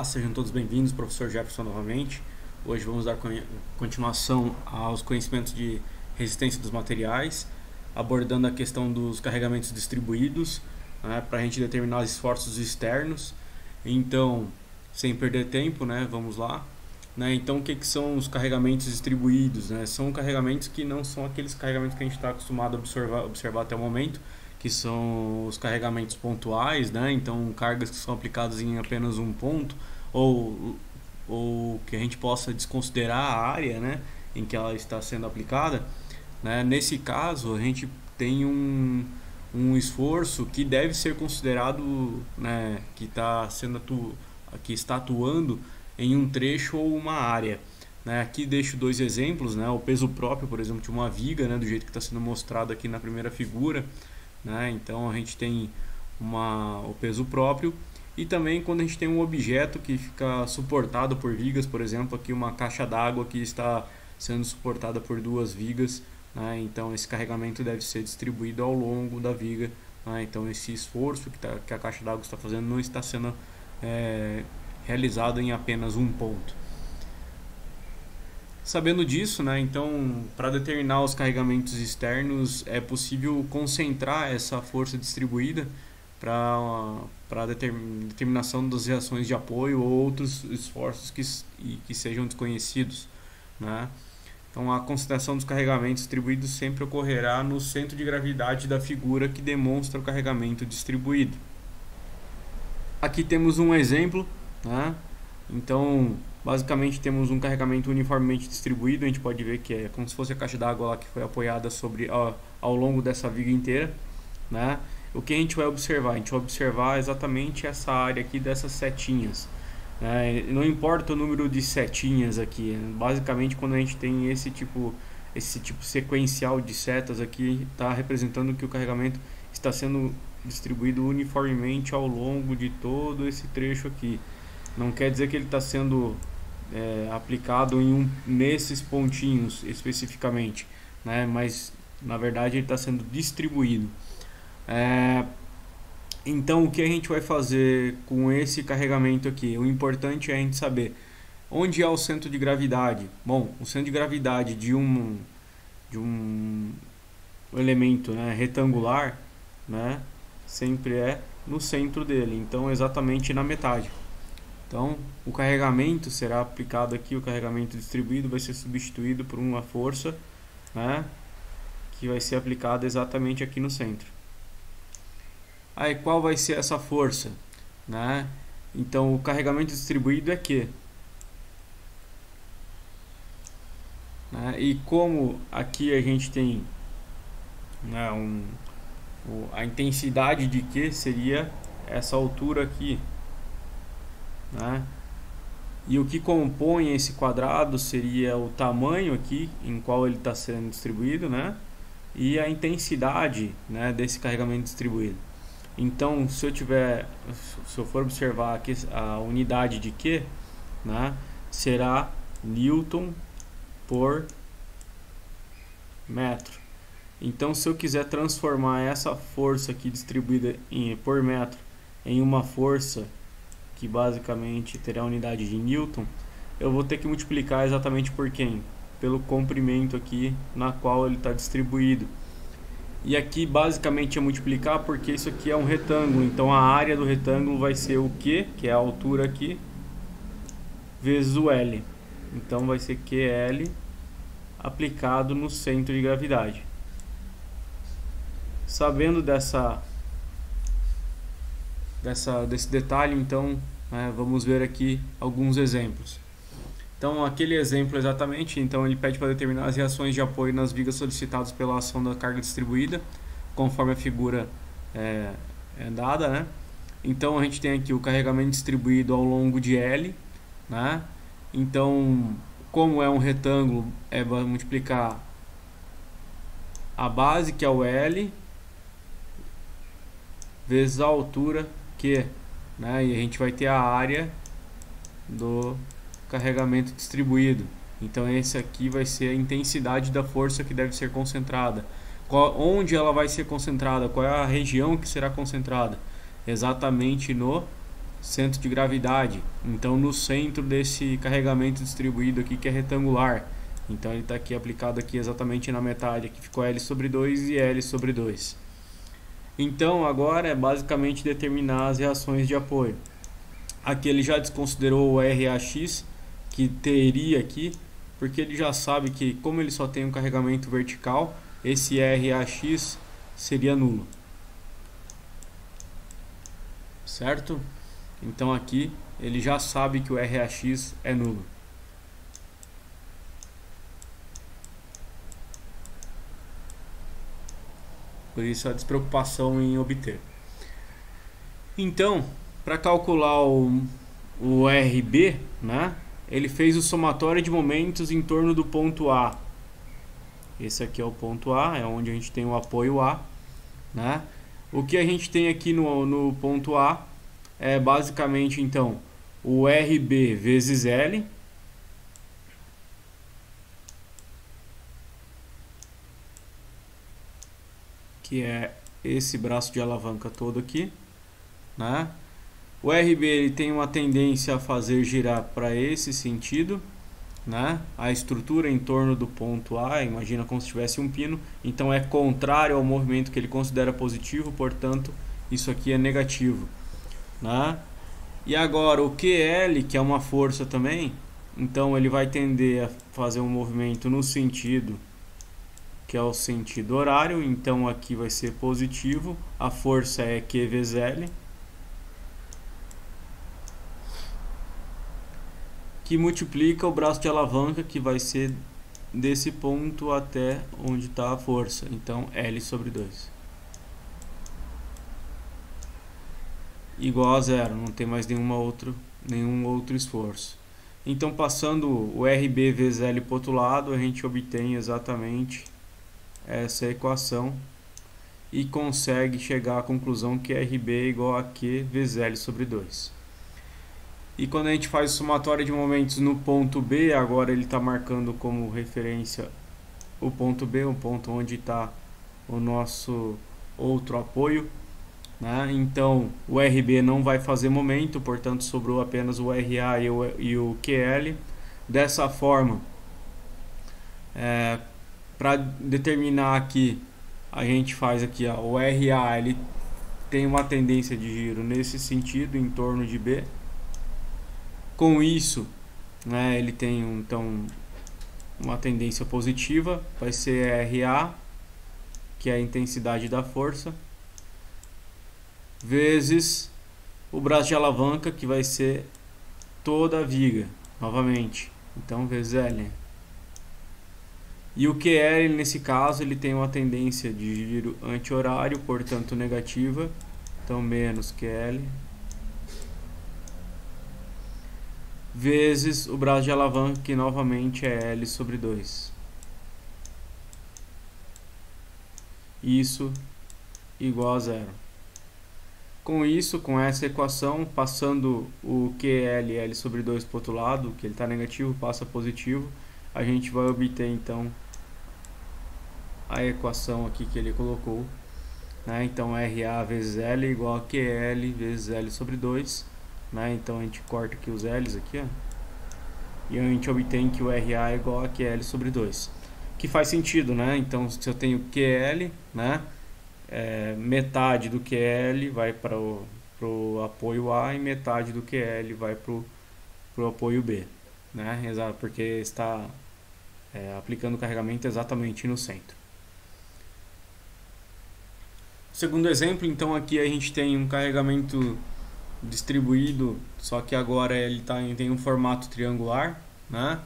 sejam todos bem-vindos, professor Jefferson novamente. Hoje vamos dar continuação aos conhecimentos de resistência dos materiais, abordando a questão dos carregamentos distribuídos, né, para a gente determinar os esforços externos. Então, sem perder tempo, né, vamos lá. Então, o que são os carregamentos distribuídos? São carregamentos que não são aqueles carregamentos que a gente está acostumado a observar até o momento, que são os carregamentos pontuais, então cargas que são aplicadas em apenas um ponto, ou que a gente possa desconsiderar a área, em que ela está sendo aplicada. Nesse caso, a gente tem um esforço que deve ser considerado, que está atuando em um trecho ou uma área. Aqui deixo dois exemplos, o peso próprio, por exemplo, de uma viga, do jeito que está sendo mostrado aqui na primeira figura. Então a gente tem o peso próprio, e também quando a gente tem um objeto que fica suportado por vigas, por exemplo, aqui uma caixa d'água que está sendo suportada por duas vigas, então esse carregamento deve ser distribuído ao longo da viga, então esse esforço que a caixa d'água está fazendo não está sendo realizado em apenas um ponto. Sabendo disso, então, para determinar os carregamentos externos, é possível concentrar essa força distribuída para determinação das reações de apoio ou outros esforços que sejam desconhecidos. Então, a concentração dos carregamentos distribuídos sempre ocorrerá no centro de gravidade da figura que demonstra o carregamento distribuído. Aqui temos um exemplo, Então, basicamente temos um carregamento uniformemente distribuído. A gente pode ver que é como se fosse a caixa d'água lá que foi apoiada ao longo dessa viga inteira, O que a gente vai observar? A gente vai observar exatamente essa área aqui dessas setinhas, Não importa o número de setinhas aqui, basicamente quando a gente tem esse tipo sequencial de setas aqui, está representando que o carregamento está sendo distribuído uniformemente ao longo de todo esse trecho aqui. Não quer dizer que ele está sendo aplicado nesses pontinhos especificamente, mas na verdade ele está sendo distribuído. Então, o que a gente vai fazer com esse carregamento aqui? O importante é a gente saber onde é o centro de gravidade. Bom, o centro de gravidade de um elemento retangular, sempre é no centro dele, então exatamente na metade. Então, o carregamento será aplicado aqui, o carregamento distribuído vai ser substituído por uma força, que vai ser aplicada exatamente aqui no centro. Aí, qual vai ser essa força? Então, o carregamento distribuído é Q. E como aqui a gente tem a intensidade de Q seria essa altura aqui. E o que compõe esse quadrado seria o tamanho aqui em qual ele está sendo distribuído, e a intensidade desse carregamento distribuído. Então, se eu for observar aqui a unidade de Q, será Newton por metro. Então, se eu quiser transformar essa força aqui distribuída por metro em uma força que basicamente terá a unidade de Newton, eu vou ter que multiplicar exatamente por quem? Pelo comprimento aqui na qual ele está distribuído. E aqui basicamente é multiplicar porque isso aqui é um retângulo, então a área do retângulo vai ser o Q, que é a altura aqui, vezes o L. Então vai ser QL aplicado no centro de gravidade. Sabendo desse detalhe, então vamos ver aqui alguns exemplos. Então, aquele exemplo exatamente, então ele pede para determinar as reações de apoio nas vigas solicitadas pela ação da carga distribuída, conforme a figura é dada, Então, a gente tem aqui o carregamento distribuído ao longo de L, Então, como é um retângulo, vai multiplicar a base, que é o L, vezes a altura Q, e a gente vai ter a área do carregamento distribuído. Então esse aqui vai ser a intensidade da força que deve ser concentrada. Onde ela vai ser concentrada? Qual é a região que será concentrada? Exatamente no centro de gravidade. Então no centro desse carregamento distribuído aqui, que é retangular, então ele está aqui aplicado aqui exatamente na metade, aqui ficou L sobre 2 e L sobre 2. Então agora é basicamente determinar as reações de apoio. Aqui ele já desconsiderou o RAX que teria aqui, porque ele já sabe que, como ele só tem um carregamento vertical, esse RAX seria nulo, certo? Então aqui ele já sabe que o RAX é nulo. Por isso a despreocupação em obter. Então, para calcular o RB, né, ele fez o somatório de momentos em torno do ponto A. Esse aqui é o ponto A, é onde a gente tem o apoio A, né? O que a gente tem aqui no ponto A é basicamente então o RB vezes L, que é esse braço de alavanca todo aqui, né? O RB ele tem uma tendência a fazer girar para esse sentido, né? A estrutura em torno do ponto A, imagina como se tivesse um pino, então é contrário ao movimento que ele considera positivo, portanto isso aqui é negativo, né? E agora o QL, que é uma força também, então ele vai tender a fazer um movimento no sentido que é o sentido horário, então aqui vai ser positivo, a força é Q vezes L, que multiplica o braço de alavanca, que vai ser desse ponto até onde está a força, então L sobre 2. Igual a zero, não tem mais nenhum outro esforço. Então, passando o RB vezes L para o outro lado, a gente obtém exatamente essa equação e consegue chegar à conclusão que RB é igual a Q vezes L sobre 2. E quando a gente faz o somatório de momentos no ponto B, agora ele está marcando como referência o ponto B, o ponto onde está o nosso outro apoio, né? Então o RB não vai fazer momento, portanto sobrou apenas o RA e o QL. Dessa forma, para determinar aqui, a gente faz aqui, ó, o RA ele tem uma tendência de giro nesse sentido, em torno de B. Com isso, né, ele tem então uma tendência positiva, vai ser RA, que é a intensidade da força, vezes o braço de alavanca, que vai ser toda a viga, novamente, então vezes L. E o QL, nesse caso, ele tem uma tendência de giro anti-horário, portanto negativa, então menos QL, vezes o braço de alavanca, que novamente é L sobre 2. Isso igual a zero. Com isso, com essa equação, passando o QL L sobre 2 para o outro lado, que ele está negativo, passa positivo, a gente vai obter então a equação aqui que ele colocou, né? Então RA vezes L igual a QL vezes L sobre 2, né? Então a gente corta aqui os L's aqui, ó, e a gente obtém que o RA é igual a QL sobre 2, que faz sentido, né? Então se eu tenho QL, né, metade do QL vai para o apoio A e metade do QL vai para o apoio B, né? Exato, porque está aplicando o carregamento exatamente no centro. Segundo exemplo, então aqui a gente tem um carregamento distribuído, só que agora ele tem um formato triangular, né?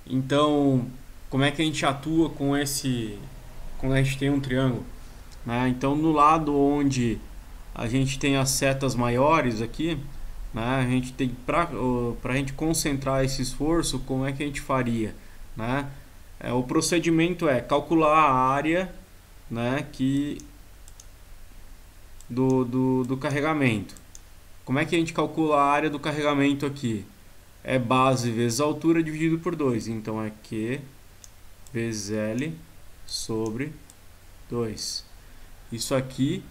Então, como é que a gente atua quando a gente tem um triângulo, né? Então, no lado onde a gente tem as setas maiores aqui, né, a gente tem para a gente concentrar esse esforço, como é que a gente faria, né? O procedimento é calcular a área, né, do carregamento. Como é que a gente calcula a área do carregamento aqui? É base vezes altura dividido por 2. Então é Q vezes L sobre 2. Isso aqui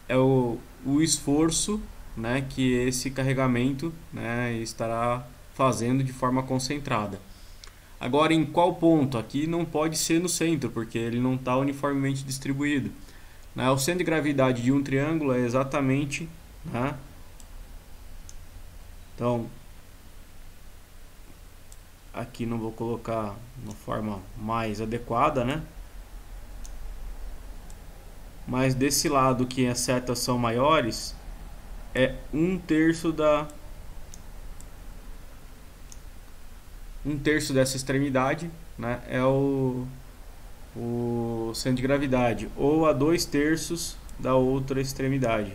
é o esforço né, que esse carregamento, né, estará fazendo de forma concentrada. Agora, em qual ponto? Aqui não pode ser no centro, porque ele não está uniformemente distribuído, né? O centro de gravidade de um triângulo é exatamente, né? Então, aqui não vou colocar uma forma mais adequada, né? Mas desse lado que as setas são maiores, é 1/3 dessa extremidade, né? É o centro de gravidade, ou a 2/3 da outra extremidade.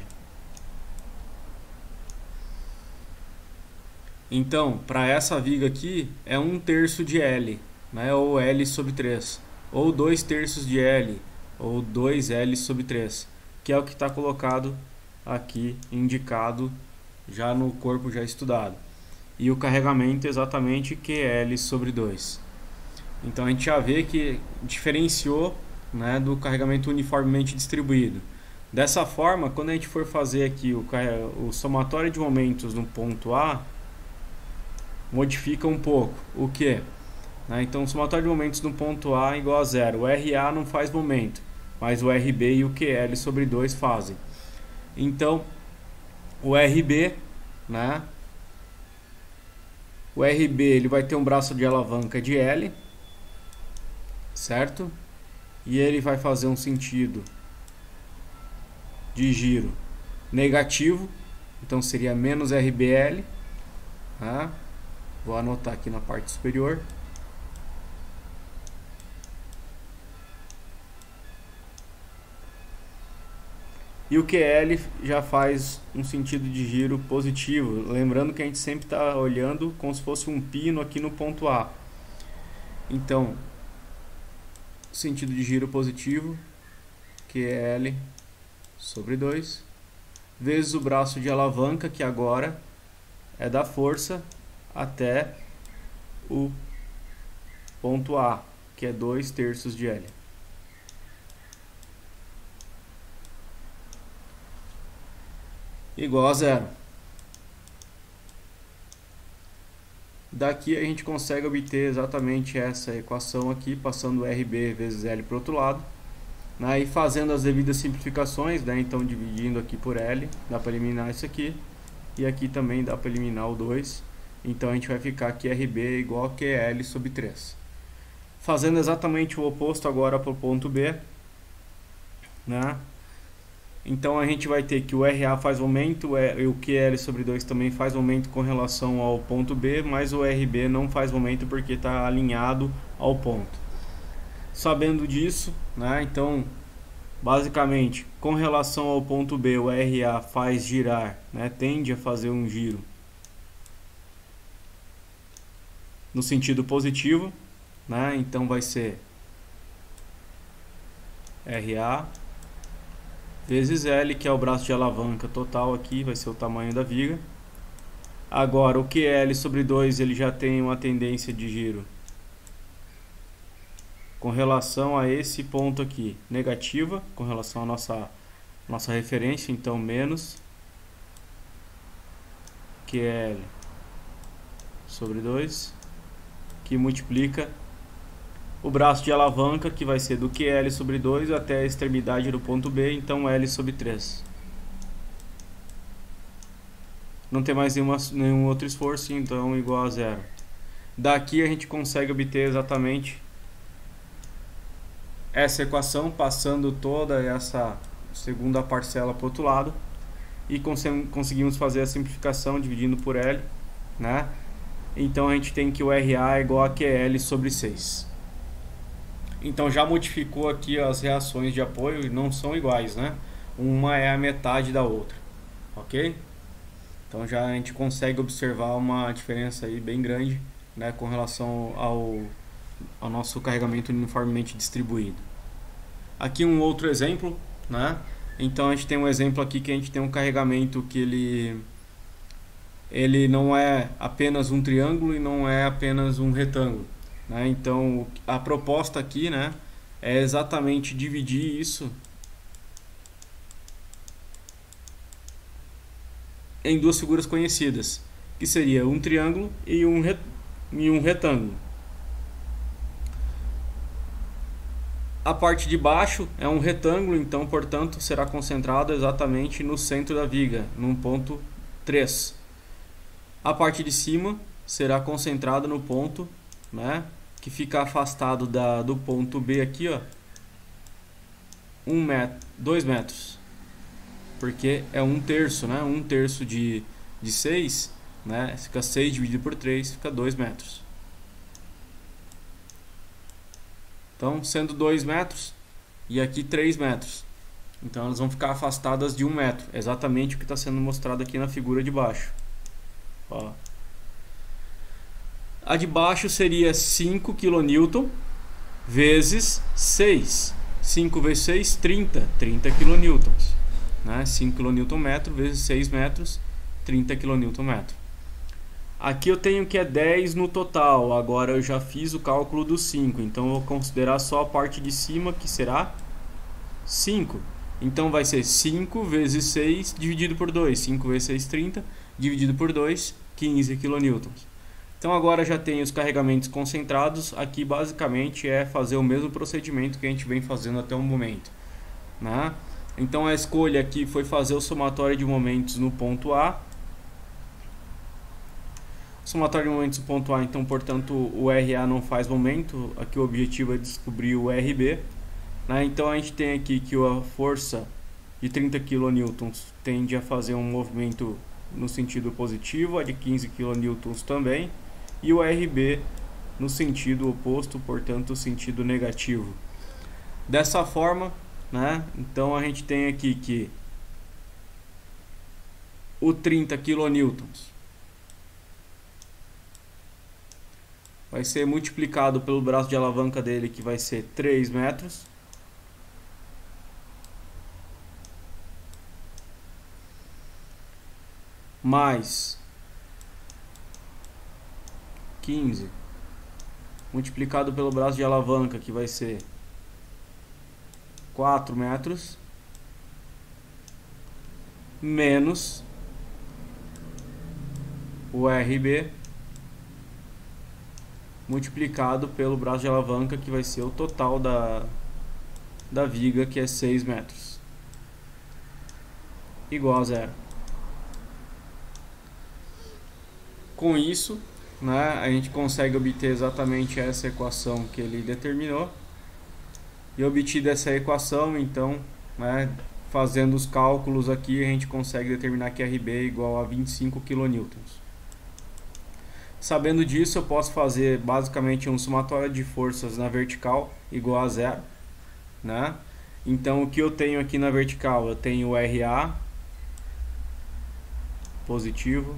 Então, para essa viga aqui, é 1/3 de L, né? Ou L sobre 3, ou 2/3 de L, ou 2L sobre 3, que é o que está colocado aqui, indicado já no corpo já estudado. E o carregamento é exatamente QL sobre 2. Então a gente já vê que diferenciou, né, do carregamento uniformemente distribuído. Dessa forma, quando a gente for fazer aqui o somatório de momentos no ponto A, modifica um pouco. O que? Né? Então o somatório de momentos no ponto A é igual a 0. O RA não faz momento, mas o RB e o QL sobre 2 fazem. Então o RB, né? O RB ele vai ter um braço de alavanca de L, certo? E ele vai fazer um sentido de giro negativo, então seria menos RBL, tá? Vou anotar aqui na parte superior. E o QL já faz um sentido de giro positivo, lembrando que a gente sempre está olhando como se fosse um pino aqui no ponto A. Então, sentido de giro positivo, QL sobre 2, vezes o braço de alavanca, que agora é da força até o ponto A, que é 2/3 de L. Igual a 0. Daqui a gente consegue obter exatamente essa equação aqui, passando RB vezes L para o outro lado, né, e fazendo as devidas simplificações, né, então dividindo aqui por L, dá para eliminar isso aqui, e aqui também dá para eliminar o 2, então a gente vai ficar que RB é igual a QL sobre 3. Fazendo exatamente o oposto agora para o ponto B, né? Então a gente vai ter que o RA faz aumento, e o QL sobre 2 também faz aumento com relação ao ponto B, mas o RB não faz aumento porque está alinhado ao ponto. Sabendo disso, né, então basicamente com relação ao ponto B, o RA faz girar, né, tende a fazer um giro no sentido positivo, né, então vai ser RA vezes L, que é o braço de alavanca total aqui, vai ser o tamanho da viga. Agora o QL sobre 2 ele já tem uma tendência de giro com relação a esse ponto aqui, negativa, com relação à nossa referência, então menos QL sobre 2, que multiplica o braço de alavanca, que vai ser do QL sobre 2 até a extremidade do ponto B, então L sobre 3. Não tem mais nenhum outro esforço, então igual a 0. Daqui a gente consegue obter exatamente essa equação, passando toda essa segunda parcela para o outro lado, e conseguimos fazer a simplificação dividindo por L, né? Então a gente tem que o RA é igual a QL sobre 6. Então já modificou aqui as reações de apoio, e não são iguais, né? Uma é a metade da outra, ok? Então já a gente consegue observar uma diferença aí bem grande, né, com relação ao nosso carregamento uniformemente distribuído. Aqui um outro exemplo, né? Então a gente tem um exemplo aqui que a gente tem um carregamento que ele não é apenas um triângulo e não é apenas um retângulo, né? Então a proposta aqui, né, é exatamente dividir isso em duas figuras conhecidas, que seria um triângulo e um retângulo. A parte de baixo é um retângulo, então, portanto, será concentrado exatamente no centro da viga, num ponto 3. A parte de cima será concentrada no ponto, né, que fica afastado do ponto B aqui, ó, 2 metros. Porque é 1/3, né? 1/3 de 6, né? Fica 6 dividido por 3, fica 2 metros. Então, sendo 2 metros e aqui 3 metros. Então, elas vão ficar afastadas de 1 metro. Exatamente o que está sendo mostrado aqui na figura de baixo. Ó. A de baixo seria 5 kN vezes 6. 5 vezes 6, 30 kN. Né? 5 kN vezes 6 metros, 30 kN. Aqui eu tenho que é 10 no total. Agora eu já fiz o cálculo dos 5. Então eu vou considerar só a parte de cima, que será 5. Então vai ser 5 vezes 6 dividido por 2. 5 vezes 6, 30. Dividido por 2, 15 kN. Então agora já tem os carregamentos concentrados. Aqui basicamente é fazer o mesmo procedimento que a gente vem fazendo até o momento, né? Então a escolha aqui foi fazer o somatório de momentos no ponto A. Somatório de momentos no ponto A, então, portanto, o RA não faz momento. Aqui o objetivo é descobrir o RB, né? Então a gente tem aqui que a força de 30 kN tende a fazer um movimento no sentido positivo, a de 15 kN também, e o RB no sentido oposto, portanto, sentido negativo. Dessa forma, né? Então a gente tem aqui que o 30 kN vai ser multiplicado pelo braço de alavanca dele, que vai ser 3 metros. Mais 15 multiplicado pelo braço de alavanca, que vai ser 4 metros, menos o RB multiplicado pelo braço de alavanca, que vai ser o total da viga, que é 6 metros, igual a 0. Com isso, né, a gente consegue obter exatamente essa equação que ele determinou. E obtida essa equação, então, né, fazendo os cálculos aqui, a gente consegue determinar que RB é igual a 25 kN. Sabendo disso, eu posso fazer basicamente um somatório de forças na vertical igual a 0, né? Então, o que eu tenho aqui na vertical? Eu tenho o RA positivo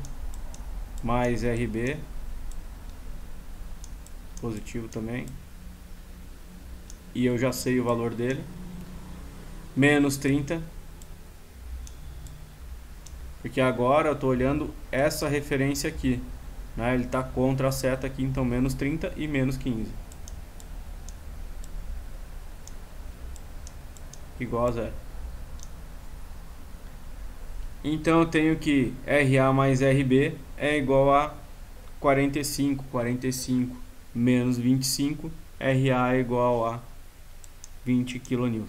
mais RB positivo também, e eu já sei o valor dele, menos 30, porque agora eu estou olhando essa referência aqui, né? Ele está contra a seta aqui, então menos 30 e menos 15 igual a 0. Então eu tenho que RA mais RB é igual a 45. 45 menos 25, RA é igual a 20 kN.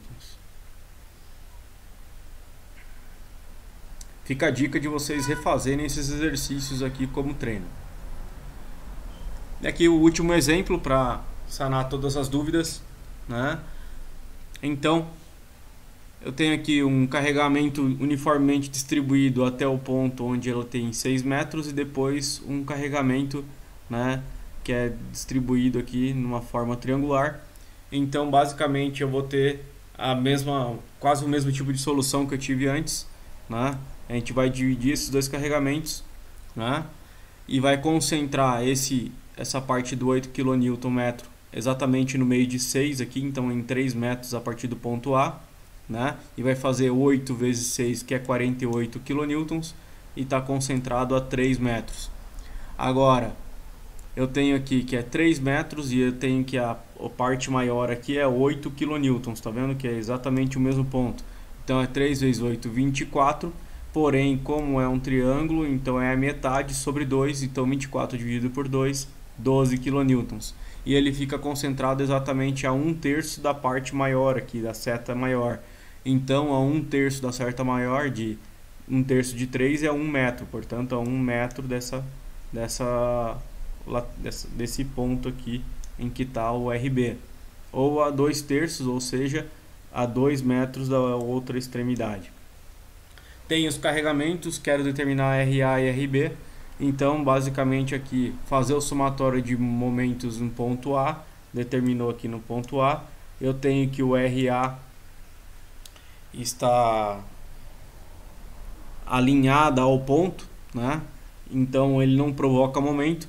Fica a dica de vocês refazerem esses exercícios aqui como treino. E aqui o último exemplo para sanar todas as dúvidas, né? Então, eu tenho aqui um carregamento uniformemente distribuído até o ponto onde ela tem 6 metros, e depois um carregamento, né, que é distribuído aqui numa forma triangular. Então basicamente eu vou ter quase o mesmo tipo de solução que eu tive antes, né? A gente vai dividir esses dois carregamentos, né, e vai concentrar essa parte do 8 kN exatamente no meio de 6 aqui, então em 3 metros a partir do ponto A, né? E vai fazer 8 vezes 6, que é 48 kN, e está concentrado a 3 metros. Agora, eu tenho aqui que é 3 metros e eu tenho que a parte maior aqui é 8 kN, tá vendo que é exatamente o mesmo ponto. Então é 3 vezes 8, 24, Porém, como é um triângulo, então é a metade sobre 2, então 24 dividido por 2, 12 kN. E ele fica concentrado exatamente a 1/3 da parte maior aqui, da seta maior. Então, a 1/3 da seta maior, de 1/3 de 3 é 1 metro. Portanto, a 1 metro desse ponto aqui em que está o RB. Ou a 2/3, ou seja, a 2 metros da outra extremidade. Tem os carregamentos, quero determinar RA e RB. Então, basicamente aqui, fazer o somatório de momentos no ponto A, determinou aqui no ponto A. Eu tenho que o RA está alinhado ao ponto, né? Então ele não provoca momento.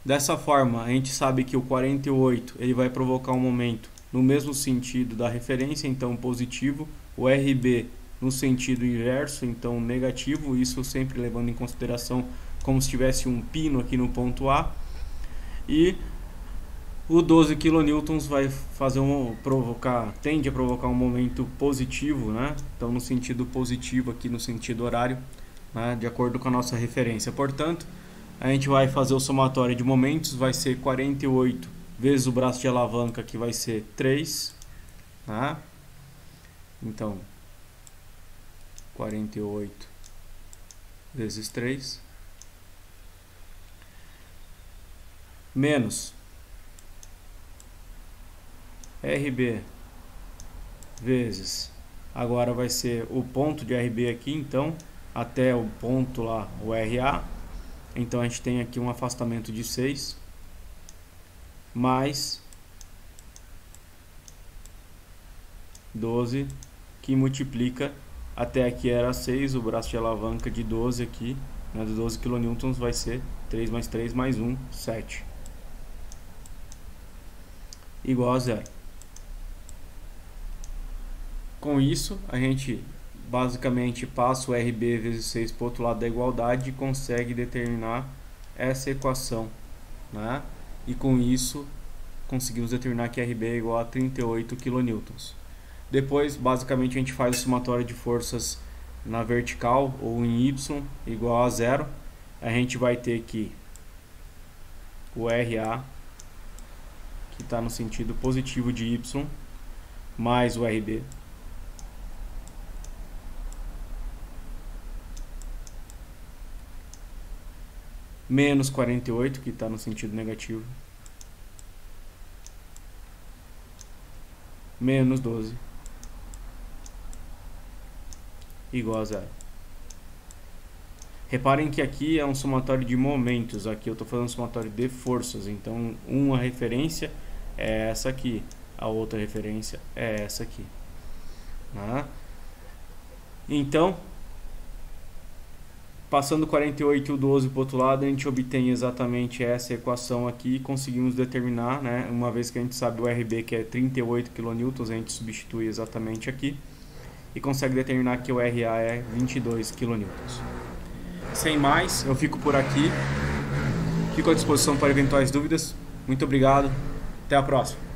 Dessa forma, a gente sabe que o 48 ele vai provocar um momento no mesmo sentido da referência, então positivo. O RB no sentido inverso, então negativo, isso sempre levando em consideração como se tivesse um pino aqui no ponto A. E o 12 kN vai fazer tende a provocar um momento positivo, né? Então no sentido positivo aqui no sentido horário, né? De acordo com a nossa referência. Portanto, a gente vai fazer o somatório de momentos, vai ser 48 vezes o braço de alavanca, que vai ser 3, tá? Então 48 vezes 3 menos RB vezes, agora vai ser o ponto de RB aqui, então até o ponto lá, o RA. Então a gente tem aqui um afastamento de 6 mais 12, que multiplica, até aqui era 6, o braço de alavanca de 12 aqui, né, de 12 kN vai ser 3 mais 3 mais 1, 7. Igual a 0. Com isso, a gente basicamente passa o RB vezes 6 para o outro lado da igualdade e consegue determinar essa equação, né? E com isso, conseguimos determinar que RB é igual a 38 kN. Depois, basicamente, a gente faz o somatório de forças na vertical ou em Y igual a 0. A gente vai ter que o RA, que está no sentido positivo de Y, mais o RB, menos 48, que está no sentido negativo, menos 12, igual a 0. Reparem que aqui é um somatório de momentos, aqui eu estou fazendo um somatório de forças, então uma referência é essa aqui, a outra referência é essa aqui, né? Então, passando 48 e o 12 para o outro lado, a gente obtém exatamente essa equação aqui e conseguimos determinar, né? Uma vez que a gente sabe o RB, que é 38 kN, a gente substitui exatamente aqui e consegue determinar que o RA é 22 kN. Sem mais, eu fico por aqui. Fico à disposição para eventuais dúvidas. Muito obrigado. Até a próxima.